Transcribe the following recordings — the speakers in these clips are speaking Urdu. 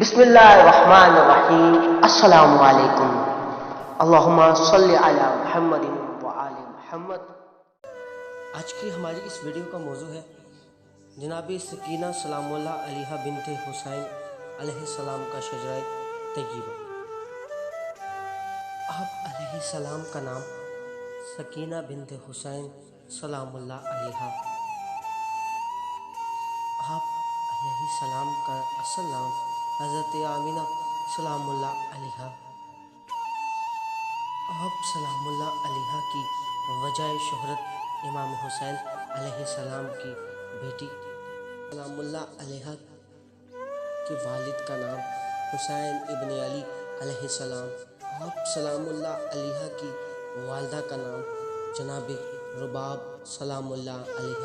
بسم اللہ الرحمن الرحیم۔ السلام علیکم۔ اللہم صلی علی محمد وآل محمد۔ آج کی ہماری اس ویڈیو کا موضوع ہے جناب سکینہ سلام اللہ علیہ بنت حسین علیہ السلام کا شجرہ طیبہ۔ آپ علیہ السلام کا نام سکینہ بنت حسین سلام اللہ علیہ۔ آپ علیہ السلام کا اصل نام حضرت آمینہ سلام اللہ علیہ۔ آپ سلام اللہ علیہ کی وجہ شہرت امام حسین علیہ السلام کی بیٹی سلام اللہ علیہ کے والد کا نام حسین ابن علی علیہ السلام۔ آپ سلام اللہ علیہ کی والدہ کا نام جناب رباب سلام اللہ علیہ۔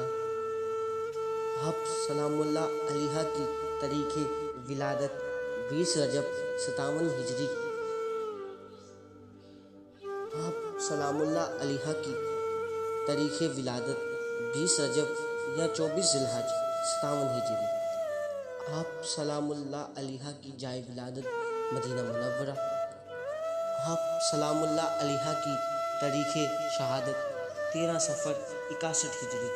آپ سلام اللہ علیہ کی تاریخ ولادت 20 رجب 57 ہجری۔ آپ سلام اللہ علیہ کی تاریخ ولادت 20 رجب یا 24 ذی الحج 57 ہجری۔ آپ سلام اللہ علیہ کی جائے ولادت مدینہ منورہ۔ آپ سلام اللہ علیہ کی تاریخ شہادت 13 صفر 61 ہجری۔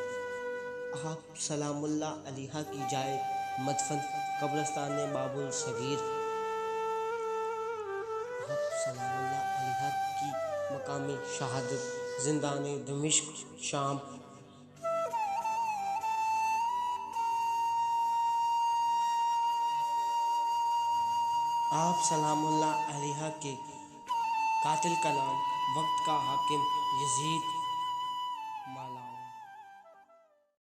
آپ سلام اللہ علیہ کی جائے مدفن قبرستان باب الصغیر۔ آپ سلام اللہ علیہ کی مقام شہادت زندان دمشق شام۔ آپ سلام اللہ علیہ کے قاتل کا نام وقت کا حاکم یزید